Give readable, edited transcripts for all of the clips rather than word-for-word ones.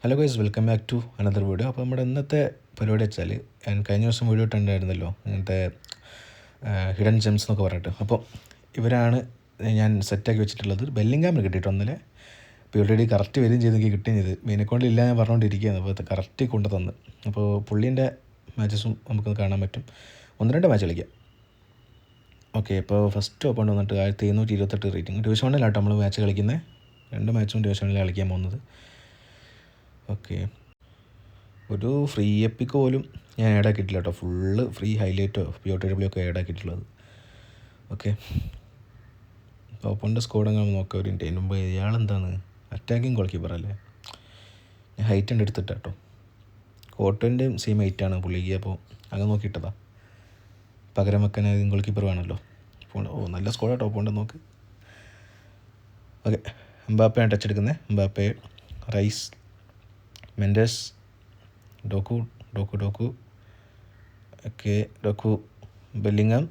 Hello guys, welcome back to another video. അപ്പോൾ നമ്മുടെ ഇന്നത്തെ പരിപാടി വെച്ചാൽ ഞാൻ കഴിഞ്ഞ ദിവസം വീഡിയോ ഇട്ടുണ്ടായിരുന്നല്ലോ, ഇങ്ങനത്തെ ഹിഡൻ ജെംസ് എന്നൊക്കെ പറഞ്ഞിട്ട്. അപ്പോൾ ഇവരാണ് ഞാൻ സെറ്റാക്കി വെച്ചിട്ടുള്ളത്. ബെല്ലിംഗാമിന് കിട്ടിയിട്ട് ഒന്നിലെ ഇപ്പോൾ ഓൾറെഡി കറക്റ്റ് വരികയും ചെയ്ത് എനിക്ക് കിട്ടുകയും ചെയ്ത് മെയിൻ അക്കൗണ്ടിൽ ഇല്ല ഞാൻ പറഞ്ഞുകൊണ്ടിരിക്കുകയാണ്. അപ്പോൾ കറക്റ്റ് കൊണ്ടു തന്ന്. അപ്പോൾ പുള്ളീൻ്റെ മാച്ചസും നമുക്ക് കാണാൻ പറ്റും. 1-2 മാച്ച് കളിക്കാം. ഓക്കെ, ഇപ്പോൾ ഫസ്റ്റ് ഓപ്പൺ വന്നിട്ട് 1728 റേറ്റിംഗ്. ഡിവിഷൻ 1-ലാട്ടോ നമ്മൾ മാച്ച് കളിക്കുന്നത്. 2 മാച്ചും ഡിവിഷൻ 1-ൽ കളിക്കാൻ പോകുന്നത്. ഓക്കെ, ഒരു ഫ്രീ എപ്പിക്ക് പോലും ഞാൻ ആഡാക്കിയിട്ടില്ല കേട്ടോ. ഫുള്ള് ഫ്രീ ഹൈലൈറ്റോ POTW ഒക്കെ ആഡാക്കിയിട്ടുള്ളത്. ഓക്കെ, ഓപ്പണിൻ്റെ സ്കോഡ് അങ്ങനെ നോക്കാം. ഒരു അതിന് മുമ്പ് ഇയാളെന്താണ് അറ്റാക്കിങ് ഗോൾ കീപ്പറല്ലേ? ഞാൻ ഹൈറ്റ് ഉണ്ട് എടുത്തിട്ട് കേട്ടോ. കോട്ടൻ്റെയും സെയിം ഹൈറ്റാണ് പുള്ളിക്ക്. അപ്പോൾ അങ്ങനെ നോക്കിയിട്ടതാ. പകരം വെക്കാൻ ഗോൾ കീപ്പർ വേണമല്ലോ. നല്ല സ്കോഡാണ് ടോപ്പ് നോക്ക്. ഓക്കെ, എംബാപ്പയാണ് ടച്ച് എടുക്കുന്നത്. Mbappe, rice, Mendes, ഡോക്കു. Okay, ഡോക്കു, Bellingham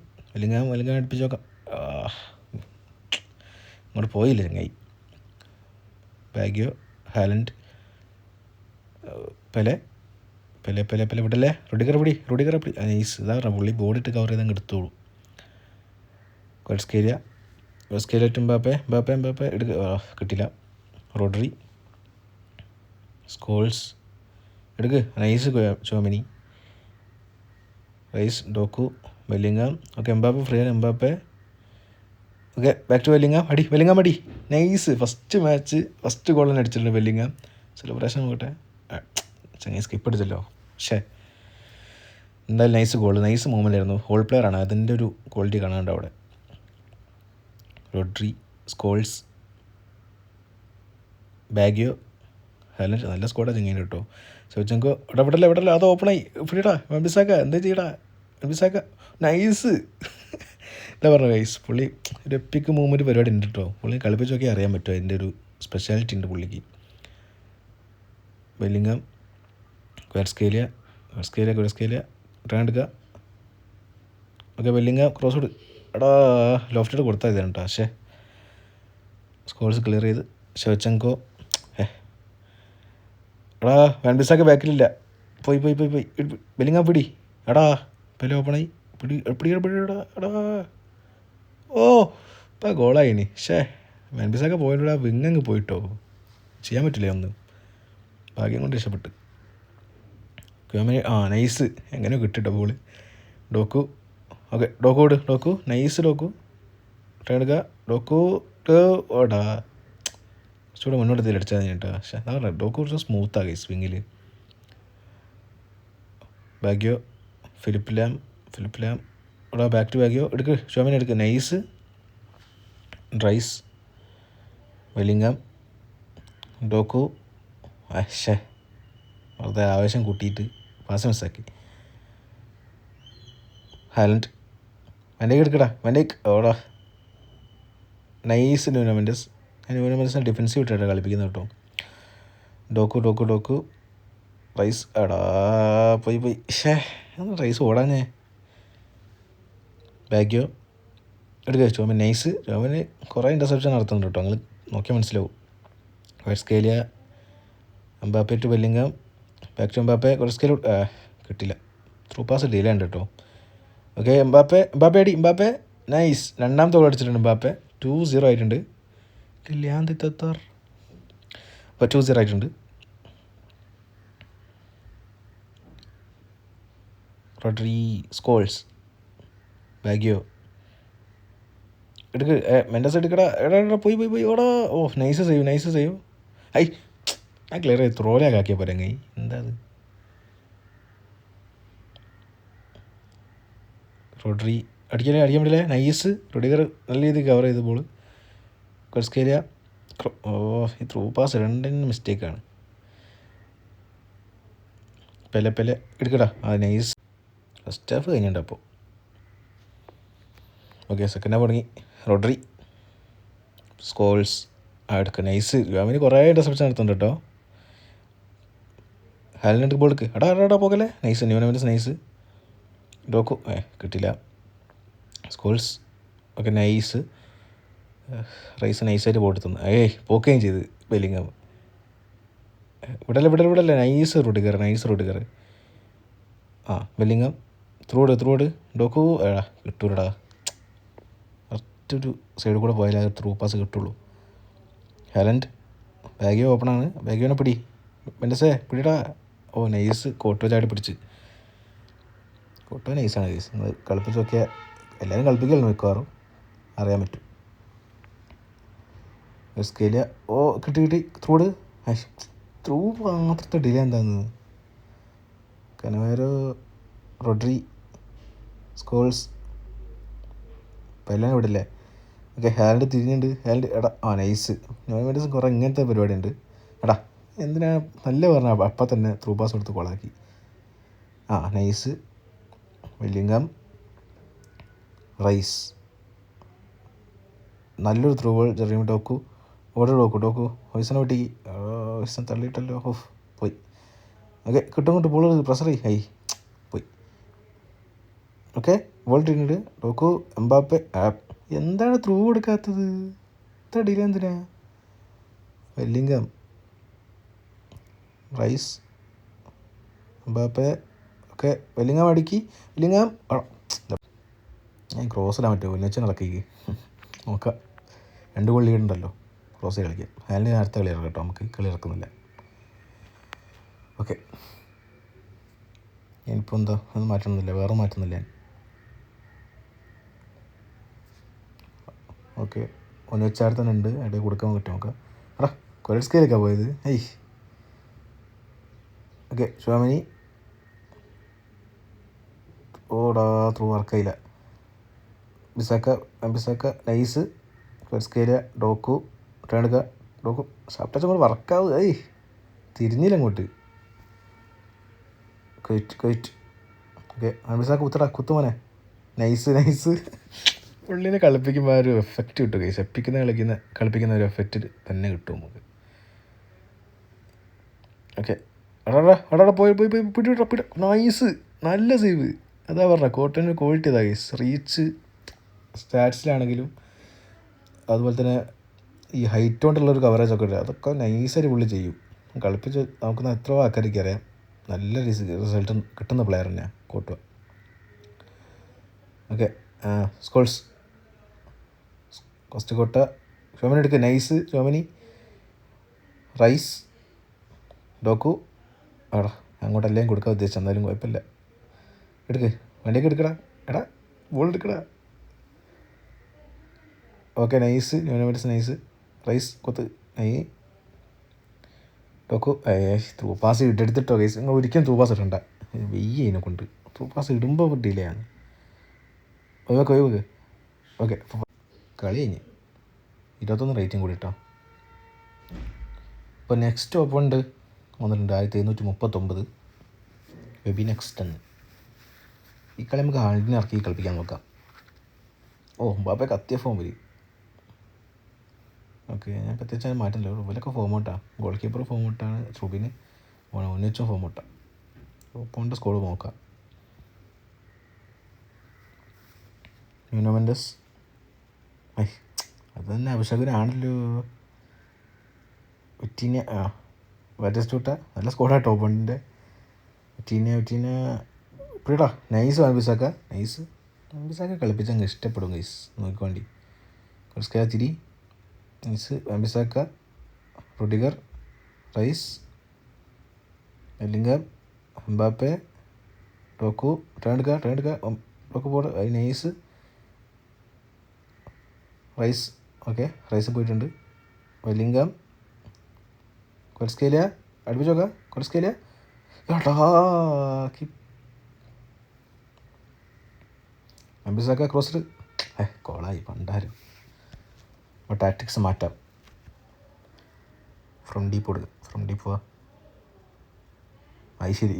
അടുപ്പിച്ച് നോക്കാം. ഇങ്ങോട്ട് പോയില്ല ചങ്ങായി. ബാഗ്യോ, ഹാലൻഡ്, പെലെ വിടല്ലേ. റുഡിഗർ പിടി. നൈസ്. ഇതാ പറഞ്ഞ പുള്ളി ബോർഡ് ഇട്ട് കവർ ചെയ്ത് അങ്ങ് എടുത്തോളൂ. ക്വസ്കേരിയ ടു എംബാപ്പെ എടുക്കുക. കിട്ടില്ല. റോഡ്രി, സ്കോൾസ് എടുക്ക്. Nice Tchouameni, Rice, Doku, Bellingham. Okay, Mbappe free ആണ്. Mbappe okay, back to Bellingham അടി. Nice. First match first goal തന്നെ അടിച്ചിട്ടുണ്ട് ബെല്ലിങ്ങാം. സെലിബ്രേഷൻ നോക്കട്ടെ. ചങ്ങി സ്കിപ്പ് അടിച്ചല്ലോ. പക്ഷേ എന്തായാലും നൈസ് ഗോൾ, നൈസ് മൂവ്മെൻ്റ് ആയിരുന്നു. ഹോൾ പ്ലെയർ ആണ്, അതിൻ്റെ ഒരു ക്വാളിറ്റി കാണാനുണ്ട് അവിടെ. Rodri, Scholes, Baggio, Haaland. നല്ല സ്കോഡാണ് ചെങ്ങനെ കേട്ടോ. ചോദിച്ചെങ്കോ വിടല്ലേ. അത് ഓപ്പണായി. ഫ്രീടാ. വെംബിസാക്ക എന്താ ചെയ്യടാ. വെംബിസാക്ക നൈസ്. എന്താ പറഞ്ഞ ഗൈസ്, പുള്ളി ഒരു എപ്പിക്ക് മൂവ്മെൻറ്റ് പരിപാടി ഉണ്ട് കേട്ടോ. പുള്ളി കളിപ്പിച്ച് നോക്കി അറിയാൻ പറ്റുമോ, അതിൻ്റെ ഒരു സ്പെഷ്യാലിറ്റി ഉണ്ട് പുള്ളിക്ക്. ബെല്ലിങ്ങാം, ക്വാറ്റ്സ്കേലിയ റിട്ടേൺ എടുക്കുക. ഓക്കെ, ബെല്ലിങ്ങാം ക്രോസ് കൊടു. എടാ ലോഫ്റ്റഡ് കൊടുത്താൽ ഇതാണ് കേട്ടോ. പക്ഷേ സ്കോൾസ് ക്ലിയർ ചെയ്ത്. ഷോച്ചെങ്കോ, എടാ വെൻബിസാക്ക ബാക്കിലില്ല. പോയി ബെല്ലിങ്ങാം പിടി. എടാ പെലെ ഓപ്പണായി. പിടിടാ. എടാ ഓ ഇപ്പം ഗോളായിനി. വെൻബിസാക്ക പോയിട്ടാ. വിങ്ങങ്ങ് പോയിട്ടോ. ചെയ്യാൻ പറ്റില്ല ഒന്നും. ഭാഗ്യം കൊണ്ട് രക്ഷപ്പെട്ട്. നൈസ്. എങ്ങനെയോ കിട്ടിട്ടോ ബോള്. ഡോക്കു. Okay, ഡോക്കു nice. ഡോക്കു റിട്ടേൺ എടുക്കുക. ഡോക്കു ഓടാ കുറച്ചുകൂടെ മുന്നോട്ട് അടിച്ചാൽ കേട്ടോ. പക്ഷേ എന്താ പറയുക, ഡോക്കു കുറച്ച് സ്മൂത്താകെ സ്വിങ്ങിൽ. ബാഗ്യോ, ഫിലിപ്പ് ലാം ഇവിടെ ബാക്ക് ടു ബാഗ്യോ. എടുക്ക്. ഷോമിനെ എടുക്ക്. നൈസ്. റൈസ്, വെല്ലിങ്ങാം, ഡോക്കു. വെറുതെ ആവേശം കൂട്ടിയിട്ട് പാസ് മിസ്സാക്കി. ഹാലൻഡ്, വെൻഡേക്ക് എടുക്കടാ. ഓടാ നൈസ്. ന്യൂനോ മെൻഡസിനെ ഡിഫൻസീവ് ഇട്ടിട്ട് കളിപ്പിക്കുന്നത് കേട്ടോ. ഡോക്കു റൈസ്. എടാ പോയി റൈസ് ഓടാഞ്ഞേ. ബാഗ്യോ എടുക്കുക. ചോമൻ നൈസ്. ചോമന് കുറേ ഇൻ്റർസെപ്ഷൻ നടത്തുന്നുണ്ട് കേട്ടോ. നിങ്ങൾ നോക്കിയാൽ മനസ്സിലാവും. Kvaratskhelia, Mbappe to Bellingham, back to Mbappe. Kvaratskhelia കിട്ടില്ല. ത്രൂ പാസ് ഡീലേ ഉണ്ട് കേട്ടോ. Okay, Mbappe nice. രണ്ടാമത്തെ ഗോൾ അടിച്ചിട്ടുണ്ട് എംബാപ്പെ. 2-0 ആയിട്ടുണ്ട്. അപ്പോൾ 2-0 ആയിട്ടുണ്ട്. റോഡ്രി, സ്കോൾസ്, ബാഗ്യോ എടുക്ക്. മെൻഡസ് എടുക്കടാ. പോയി ഓടാ. ഓ നൈസ് സേവ്. ഞാൻ ക്ലിയർ ചെയ്ത് ത്രോലാക്കി ആക്കിയ പോരെ കൈ. എന്താ അത്. റോഡ്രി അടിക്കാൻ പറ്റില്ല. നൈസ്. റോഡിഗർ നല്ല രീതിയിൽ കവർ ചെയ്ത ബോൾ. ക്വാറ്റ്സ്കേലിയ. ഈ ത്രൂ പാസ് രണ്ടിനും മിസ്റ്റേക്കാണ്. പെലെ എടുക്കടാ. നൈസ്. ഫസ്റ്റ് ഹാഫ് കഴിഞ്ഞിട്ടുണ്ട് അപ്പോൾ. ഓക്കെ, സെക്കൻഡ് ഹാഫ് തുടങ്ങി. റോഡ്രി, സ്കോൾസ് എടുക്കുക. നൈസ്. അവന് കുറേ ഇന്റർസെപ്ഷൻ നടത്തുന്നുണ്ട് കേട്ടോ. ഹാലൻഡ് ബോൾ എടുക്ക്. എടാ പോകല്ലേ. Nice. Nuno Mendes nice. Doku കിട്ടില്ല. Scholes okay nice. റൈസ് നൈസായിട്ട് പോട്ടെത്തുന്നു. പോക്കുകയും ചെയ്ത് ബെല്ലിങ്ങാം. വിടല്ലേ നൈസ് റൂട്ട് കയറ്. ആ ബെല്ലിങ്ങം ത്രൂട് ഡോക്കു കിട്ടൂലടാ. ഒറ്റൊരു സൈഡിൽ കൂടെ പോയാലേ ത്രൂ പാസ് കിട്ടുള്ളൂ. ഹാലൻഡ് ബാഗിയോ ഓപ്പണാണ്, ബാഗിയോനെ പിടി, മെൻഡസേ പിടിടാ. ഓ നൈസ്, കോട്ടോ ചാടി പിടിച്ച്. കോട്ടോ നൈസാണ് കേസ്. നിങ്ങൾ കളിപ്പിച്ച് നോക്കിയാൽ എല്ലാവരും കളിപ്പിക്കല്ലോ മിക്കവാറും, അറിയാൻ പറ്റും. സ്കേലിയ ഓ കിട്ടി ത്രൂട്. ത്രൂ മാത്രത്തെ ഡിലേ എന്താന്ന്. കനവേരോ, റോഡ്രി, സ്കോൾസ് ഇപ്പം എല്ലാം വിടില്ലേ. ഓക്കെ ഹാലൻഡ് തിരിഞ്ഞുണ്ട്. ഹാലൻഡ് എടാ നൈസ്. നോർമേഡ്സും കുറേ ഇങ്ങനത്തെ പരിപാടി ഉണ്ട്. എടാ എന്തിനാ നല്ല പറഞ്ഞാൽ അപ്പം തന്നെ ത്രൂ പാസ് കൊടുത്ത് കൊളാക്കി. നൈസ്. വെല്ലിംഗം, റൈസ് നല്ലൊരു ത്രൂ ബോൾ. ജെറീമി ഡോക്കു ഡോക്കു ഹൊയ്സനെ വെട്ടി. ഹൊയ്സൻ തള്ളിയിട്ടല്ലോ. പോയി. ഓക്കെ കിട്ടും ബോൾ പ്രഷർ ഹൈ പോയി. ഓക്കെ ബോൾ ഇട്ടിട്ടുണ്ട്. ഡോക്കു, എംബാപ്പെ. എന്താണ് ത്രൂ കൊടുക്കാത്തത്? ഇത്ര ഡിലേ എന്തിനാ? വെല്ലിംഗം, റൈസ്, എംബാപ്പെ. ഓക്കെ വെല്ലിംഗം അടുക്കി. വെല്ലിംഗം ഞാൻ ക്രോസിലാൻ പറ്റുമോ? വെച്ച് നടക്കിക്ക് നോക്കാം. 2 ഗോൾ ലീഡുണ്ടല്ലോ, ക്രോസ് കളിക്കാം. ഹാലിന് അടുത്ത കളി ഇറക്കാം കേട്ടോ, നമുക്ക് കളി ഇറക്കുന്നില്ല. ഓക്കെ ഞാനിപ്പോൾ എന്താ ഒന്നും മാറ്റുന്നില്ല, വേറെ മാറ്റുന്നില്ല ഞാൻ. ഓക്കെ ഒന്ന് വെച്ചാൽ തന്നെ ഉണ്ട്, ഇടയിൽ കൊടുക്കാൻ പറ്റും നോക്കാം. കൊലസ്കയിലേക്കാണ് പോയത്. ഓക്കെ ഷോമിനി ഓടാ ത്രൂ വർക്കായില്ല. ബിസാക്ക നൈസ്. കൊലസ്കേലിയ ഡോക്കു ടേണുക ഡോക്കു ഷാപ്റ്റച്ച് കൂടെ വർക്കാവുക. തിരിഞ്ഞില്ല അങ്ങോട്ട്. കൊയ്റ്റ്. ഓക്കെ ബിസാക്ക കുത്തുമോനെ. നൈസ്. പുള്ളിനെ കളിപ്പിക്കുമ്പോൾ ആ ഒരു എഫക്റ്റ് കിട്ടും കൈസ്. കളിപ്പിക്കുന്ന ഒരു എഫക്റ്റ് തന്നെ കിട്ടും നമുക്ക്. ഓക്കെ പോയി പിടി. നൈസ്, നല്ല സേവ്. അതാ പറഞ്ഞ കോട്ടൻ്റെ ക്വാളിറ്റി അതാ കൈസ്. റീച്ച് സ്റ്റാറ്റ്സിലാണെങ്കിലും അതുപോലെ തന്നെ ഈ ഹൈറ്റ് കൊണ്ടുള്ളൊരു കവറേജ് ഒക്കെ ഉണ്ട്. അതൊക്കെ നൈസായിട്ട് പുള്ളി ചെയ്യും. കളിപ്പിച്ച് നമുക്ക് എത്രയോ ആൾക്കാർക്ക് അറിയാം. നല്ല റിസൾട്ട് കിട്ടുന്ന പ്ലെയർ തന്നെയാണ് കോട്ടുവ. ഓക്കെ സ്കോൾസ് കോസ്റ്റ ഷോമിനി എടുക്കുക. നൈസ് ഷോമിനി. റൈസ് ഡോക്കു അങ്ങോട്ടെല്ലാം കൊടുക്കാൻ ഉദ്ദേശിച്ചു, എന്നാലും കുഴപ്പമില്ല. വണ്ടിയൊക്കെ എടുക്കടാ. ബോൾ എടുക്കടാ. Okay nice. Nuno Mendes nice. Rice കൊത്ത് ഡോക്കു ത്രൂ പാസ് എടുത്തിട്ടോ കേസ്. നിങ്ങൾ ഒരിക്കലും ത്രൂ പാസ് ഇടണ്ട, വെയ്യ ഇതിനെ കൊണ്ട്. ത്രൂ പാസ് ഇടുമ്പോൾ ഡിലേ ആണ്. ഒഴിവാക്ക്. ഓക്കെ കളി കഴിഞ്ഞ് 21 റേറ്റിംഗ് കൂടി കേട്ടോ. ഇപ്പോൾ നെക്സ്റ്റ് ഓപ്പണ്ട് വന്നിട്ടുണ്ട് 1739 വെബി നെക്സ്റ്റ് എന്ന്. ഈ കളി നമുക്ക് ഹാൾഡിനെ ഇറക്കി കളിപ്പിക്കാൻ നോക്കാം. ബാപ്പ കത്തിയ ഫോം വരും. ഓക്കെ ഞാൻ പ്രത്യേകിച്ച് മാറ്റുന്നില്ല, ഇവരൊക്കെ ഫോമൗട്ടാണ്. ഗോൾ കീപ്പർ ഫോമൗട്ടാണ്. സുബിന് ഒന്നിച്ചും ഫോമൗട്ടാണ്. ഓപ്പോണിൻ്റെ സ്കോർ നോക്കാം. ന്യൂനോമെൻഡസ് അത് തന്നെ അഭിഷേകനാണല്ലോ. വിറ്റീന വാറ്റസ്റ്റൂട്ട നല്ല സ്കോഡാട്ടോ ഓപ്പോണിൻ്റെ. വിറ്റീന ഇപ്പോഴാ നൈസ്. വാൻബിസാക്ക കളിപ്പിച്ചങ്ങ് ഇഷ്ടപ്പെടും ഗൈസ്, നോക്കിക്കോണ്ടി. കുറച്ച് തിരി നൈസ്. വാൻബിസാക്ക, റോഡിഗർ, റൈസ്, വെല്ലിംഗം, എംബാപ്പെ, ഡോക്കു ടേൺക ഡോക്കു പോട് നൈസ്. റൈസ് ഓക്കെ റൈസ് പോയിട്ടുണ്ട്. വെല്ലിംഗം, കൊലസ്കേലിയ അടുപ്പിച്ച് നോക്കാം. കൊലസ്കേലിയ അംബിസാക്ക ക്രോസിൽ കോളായി പണ്ടാരും. അപ്പോൾ ടാക്ടിക്സ് മാറ്റാം. ഫ്രം ഡീപ്പ് പോവാ. ശരി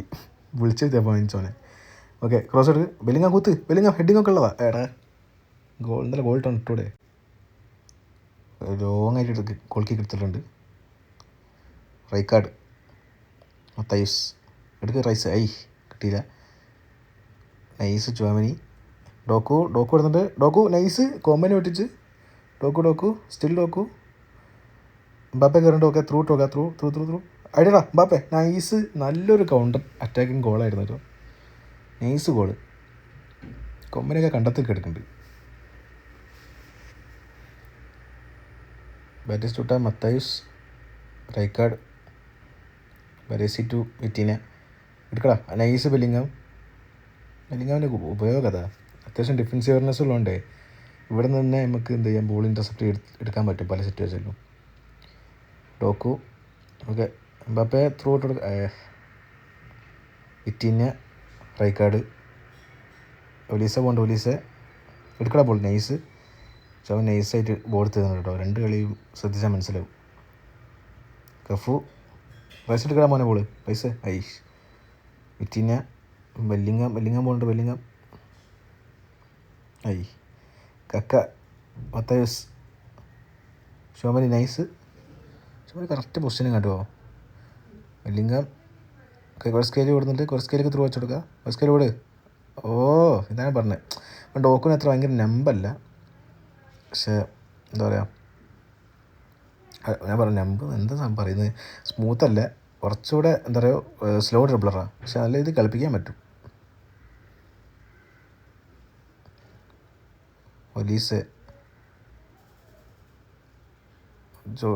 വിളിച്ചെത്തിയാ പോയിച്ചോനെ. ഓക്കെ ക്രോസ് എടുക്ക്. വെല്ലിംഗം ഹെഡിങ് ഒക്കെ ഉള്ളതാ. ഇന്നലെ ഗോൾ ഇട്ടൂടെ. ലോങ് ആയിട്ട് ഗോൾ കിക്ക് എടുത്തിട്ടുണ്ട്. റൈക്കാർഡ് മത്തൈസ് എടുക്ക്. റൈസ് കിട്ടിയില്ല. നൈസ്. ചുവാമിനി ഡോക്കു എടുത്തിട്ട്. ഡോക്കു നൈസ്. കോമ്പനി ഒട്ടിച്ച് ഡോക്കു സ്റ്റിൽ ഡോക്കു. എംബാപ്പെ കയറുന്നുണ്ട്. ഓക്കെ ത്രൂ അടിയടാ ബാപ്പേ, നൈസ്, നല്ലൊരു കൗണ്ടർ അറ്റാക്കിങ് ഗോളായിരുന്നു കേട്ടോ. Nice goal. കൊമ്പനെയൊക്കെ കണ്ടെത്തി കിടക്കുന്നുണ്ട്. Batistuta, Matthaus, Rijkaard, Baresi to Vitinha. എടുക്കടാ നൈസ് ബെല്ലിങ്ങാമിൻ്റെ ഉപയോഗം അതാ. അത്യാവശ്യം ഡിഫൻസീവ് അവയർനെസ് ഉള്ളതുകൊണ്ടേ ഇവിടെ നിന്ന് തന്നെ നമുക്ക് എന്ത് ചെയ്യാം, ബോൾ ഇൻ്റർസെപ്റ്റ് എടുക്കാൻ പറ്റും പല സിറ്റുവേഷനിലും. Doku, okay. Mbappe through out Vitinha, Rijkaard, Olise പോണ്ട്. ഒലീസ എടുക്കടാ ബോൾ. നൈസ്. ചവൻ നൈസായിട്ട് ബോൾ തരുന്നുണ്ട് കേട്ടോ. രണ്ട് കളിയും ശ്രദ്ധിച്ചാൽ മനസ്സിലാവും. കഫു, പൈസ എടുക്കടാ മോനെ ബോൾ. പൈസ ഐഷ്. വിറ്റീന, ബെല്ലിങ്ങാം പോകുന്നുണ്ട്. Bellingham I. കക്ക, മത്തായൂസ്, ഷോമനി നൈസ്. ഷോമനി കറക്റ്റ് പൊസിഷനും കണ്ടുവോ. ബെല്ലിങ്ങാം കൊറസ്കേലി ഓടുന്നുണ്ട്. കൊറസ്കേലിക്ക് ത്രൂ വെച്ച് കൊടുക്കുക. കൊറസ്കേലി ഓട്. ഓ, ഇതാണ് പറഞ്ഞത്. ഡോക്കിന് അത്ര ഭയങ്കര നമ്പല്ല, പക്ഷേ എന്താ പറയുക, ഞാൻ പറഞ്ഞ നമ്പ് എന്താ പറയുന്നത്, സ്മൂത്തല്ല, കുറച്ചുകൂടെ എന്താ പറയുക സ്ലോ ഡ്രിബ്ലറാണ്. പക്ഷെ നല്ല ഇത് കളിപ്പിക്കാൻ പറ്റും. ഒലീസ്,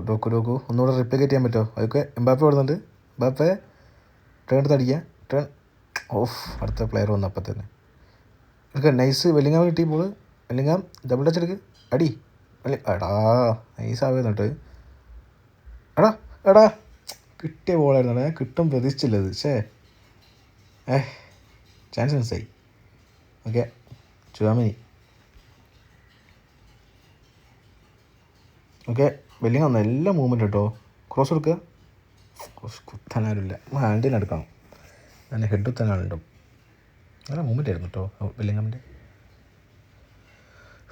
ഡോക്കു ഒന്നുകൂടെ റിപ്ലിക്കേറ്റ് ചെയ്യാൻ പറ്റുമോ? അതൊക്കെ എംബാപ്പെ ഓടുന്നുണ്ട്. എംബാപ്പെ ടേൺ എടുത്ത് അടിക്കുക. Turn of. അടുത്ത പ്ലെയർ വന്നു അപ്പം തന്നെ. എടുക്കുക. നൈസ്. വെല്ലിങ്ങാം കിട്ടി ബോൾ. വെല്ലിങ്ങാം ഡബിൾ ടച്ച് എടുക്ക്. അടി. എടാ നൈസ് ആവുന്നു കേട്ടോ. എടാ കിട്ടിയ ബോളായിരുന്നു. ഞാൻ കിട്ടും പ്രതീക്ഷിച്ചില്ലത്. ചാൻസ് മിസ്സായി. ഓക്കെ. Tchouameni, okay. വെല്ലിങ്ങാം നല്ല മൂവ്മെൻറ്റ് കേട്ടോ. ക്രോസ് കൊടുക്കുക. കുത്താനാരുമില്ല. ഹാൻഡിൽ എടുക്കണം. ഞാൻ ഹെഡ് കുത്താനാളുണ്ടോ. നല്ല മൂവ്മെൻ്റ് ആയിരുന്നു കേട്ടോ വെല്ലിങ്ങാമിൻ്റെ.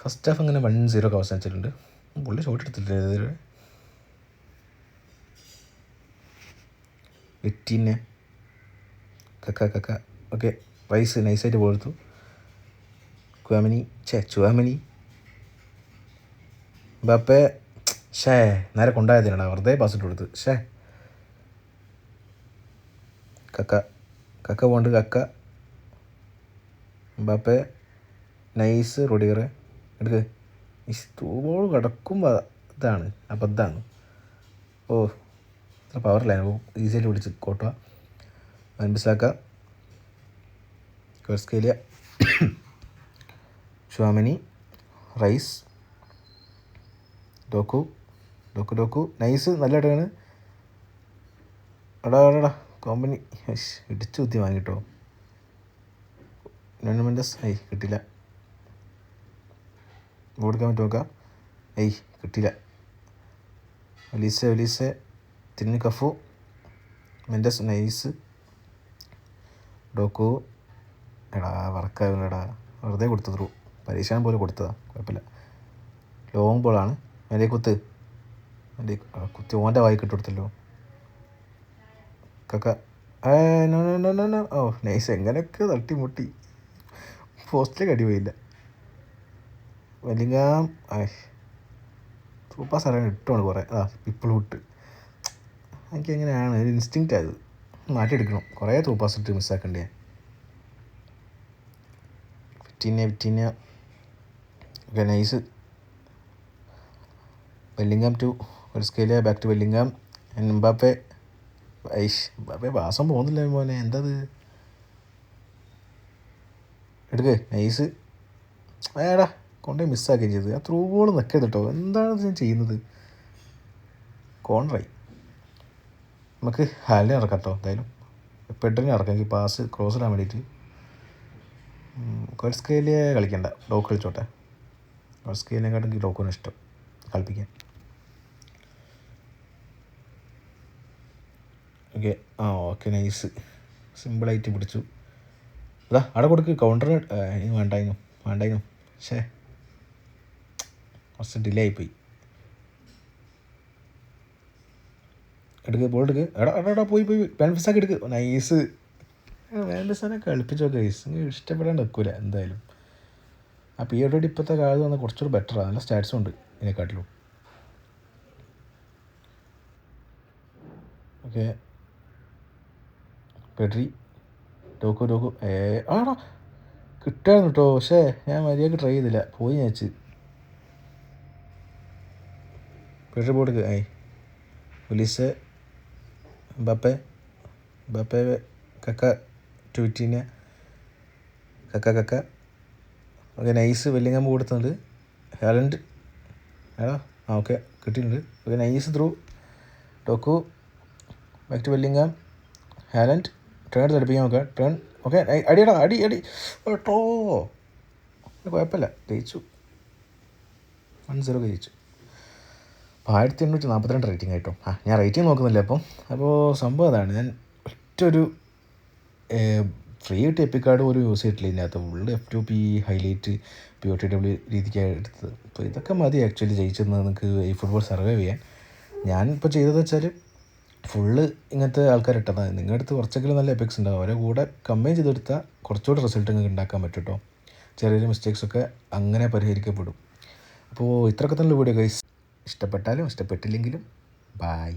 ഫസ്റ്റ് ഹാഫ് അങ്ങനെ 1-0 അവസാനിച്ചിട്ടുണ്ട്. പുള്ളി ഷോട്ട് എടുത്തിട്ടില്ല. വിറ്റീനെ, കക്ക ഓക്കെ. റൈസ് നൈസായിട്ട് ബോൾ എടുത്തു. ചുവാമിനി, ബാപ്പെ നേരെ കൊണ്ടായതിനാണ് വെറുതെ പാസ് ഇട്ട് കൊടുത്ത്. കക്ക പോണ്ട്. കക്ക, ബാപ്പെ നൈസ്. റോഡിഗർ എടുക്ക്. ബോൾ കിടക്കുമ്പോൾ ഇതാണ് അബദ്ധമാണ്. ഓ, അത്ര പവറില്ലായിരുന്നു. ഈസിയായിട്ട് പിടിച്ച് കോട്ടുക. അൻബിസാക്ക, ക്വസ്കേലിയ, ഷുവാമിനി, റൈസ്, ഡോക്കു നൈസ്. നല്ല ഇടയാണ്. എടാ കോമ്പനി ഇടിച്ചു കുത്തി വാങ്ങിട്ടോ. നോൺമെൻറ്റസ് കിട്ടില്ല. കൊടുക്കാൻ പറ്റും നോക്കാം. കിട്ടില്ല. ഒലീസെ തിരിഞ്ഞ് കഫു, മെൻഡസ് നൈസ്. ഡോക്കു വർക്കാവില്ലടാ, വെറുതെ കൊടുത്തു. ത്രൂ പരീക്ഷണം പോലെ കൊടുത്തതാണ്, കുഴപ്പമില്ല. ലോങ് ബോളാണ്. മേലെ കുത്തി ഓൻ്റെ വായിക്കിട്ട് കൊടുത്തല്ലോ. കക്ക നോ. ഓ നൈസ്. എങ്ങനെയൊക്കെ തട്ടിമുട്ടി പോസ്റ്റിലേക്ക് അടി പോയില്ല. വെല്ലിങ്ങാം സൂപ്പർ സാറാണ്. ഇട്ടുമാണ് കുറേ ഇപ്പോഴും ഇട്ട്. എനിക്ക് എങ്ങനെയാണ് ഒരു ഇൻസ്റ്റിങ്ക്റ്റ് ആയത്. മാറ്റിയെടുക്കണം. കുറേ തൂപ്പാസ് ഇട്ട് മിസ്സാക്കണ്ടേ. Vitinha okay. Nice. Bellingham to Kvaratskhelia, back to Bellingham. Mbappe വാസം പോകുന്നില്ല മോനെ, എന്തത്. എടുക്ക്. നൈസ്. കൊണ്ടേ മിസ്സാക്കുകയും ചെയ്ത്. ആ ത്രൂ ബോൾ നിൽക്കരുത് കേട്ടോ. എന്താണ് ഞാൻ ചെയ്യുന്നത്. കോൺട്രായി. നമുക്ക് ഹാലിനെ ഇറക്കാം കേട്ടോ. എന്തായാലും പെഡ്രിനെ ഇറക്കാം. എനിക്ക് പാസ് ക്രോസ് ഇടാൻ വേണ്ടിയിട്ട്. ക്വസ്കേലിയ കളിക്കണ്ട, ഡോക്ക് കളിച്ചോട്ടെ. ക്വസ്കേലിനെക്കാട്ടും എനിക്ക് ഡോക്കിന് ഇഷ്ടം കളിപ്പിക്കാൻ. ഓക്കെ. Okay nice. സിമ്പിളായിട്ട് പിടിച്ചു. അവിടെ കൊടുക്ക്. കൗണ്ടറിന് വേണ്ടായിരുന്നു. കുറച്ച് ഡിലേ ആയിപ്പോയി. എടുക്ക്. ബോൾ എടുക്ക്. പോയി പാൻഫിസാക്കി എടുക്ക്. നൈസ്. പാൻഫിസാനെ കളിപ്പിച്ചോ ഗൈസ്. നിങ്ങൾക്ക് ഇഷ്ടപ്പെടാണ്ട് വെക്കൂല എന്തായാലും. ആ പീരിയഡ് ഇപ്പോഴത്തെ കാലത്ത് വന്നാൽ കുറച്ചുകൂടി ബെറ്ററാണ്. നല്ല സ്റ്റാറ്റ്സും ഉണ്ട് ഇതിനെക്കാട്ടിലും. ഓക്കെ. പെഡ്രി, ഡോക്കു ആടാ കിട്ടായിരുന്നു കേട്ടോ. പക്ഷേ ഞാൻ മര്യാദക്ക് ട്രൈ ചെയ്തില്ല, പോയി ഞാൻ വെച്ച്. പെഡ്രി ബോർഡ് ആയി. Olise, Mbappe, Kaka, Vitinha, Kaka. Okay nice. Bellingham കൊടുത്തുണ്ട്. ഹാലൻഡ് ഓക്കെ കിട്ടിയിട്ടുണ്ട്. Okay nice through. Doku, back to Bellingham, Haaland. Turn തടുപ്പിക്കാൻ നോക്കുക. Turn okay. അടിയടാ അടി കേട്ടോ. കുഴപ്പമില്ല, ജയിച്ചു. 1-0 ജയിച്ചു. അപ്പോൾ 1842 റേറ്റിംഗ് ആയിട്ടോ. ഞാൻ റേറ്റിംഗ് നോക്കുന്നില്ല അപ്പോൾ സംഭവം അതാണ്. ഞാൻ ഒറ്റൊരു ഫ്രീ ആയിട്ട് എപ്പിക് കാർഡ് പോലും യൂസ് ചെയ്തിട്ടില്ല ഇതിനകത്ത്. ഫുള്ള് F2P ഹൈലൈറ്റ് POTW രീതിക്കാണ് എടുത്തത്. അപ്പോൾ ഇതൊക്കെ മതി ആക്ച്വലി ജയിച്ചിരുന്നത് നിങ്ങൾക്ക് ഈ ഫുട്ബോൾ സർവൈവ് ചെയ്യാൻ. ഞാൻ ഇപ്പോൾ ചെയ്തതെന്ന് വെച്ചാൽ ഫുള്ള് ഇങ്ങനത്തെ ആൾക്കാരിട്ടതാണ്. നിങ്ങളുടെ അടുത്ത് കുറച്ചെങ്കിലും നല്ല എപ്പിക്സ് ഉണ്ടാവും, അവരെ കൂടെ കമ്പൈൻ ചെയ്തെടുത്താൽ കുറച്ചുകൂടെ റിസൾട്ട് നിങ്ങൾക്ക് ഉണ്ടാക്കാൻ പറ്റും കേട്ടോ. ചെറിയ മിസ്റ്റേക്സൊക്കെ അങ്ങനെ പരിഹരിക്കപ്പെടും. അപ്പോൾ ഇത്രയൊക്കെ തന്നെ വീഡിയോ ഗൈസ്. ഇഷ്ടപ്പെട്ടാലും ഇഷ്ടപ്പെട്ടില്ലെങ്കിലും ബായ്.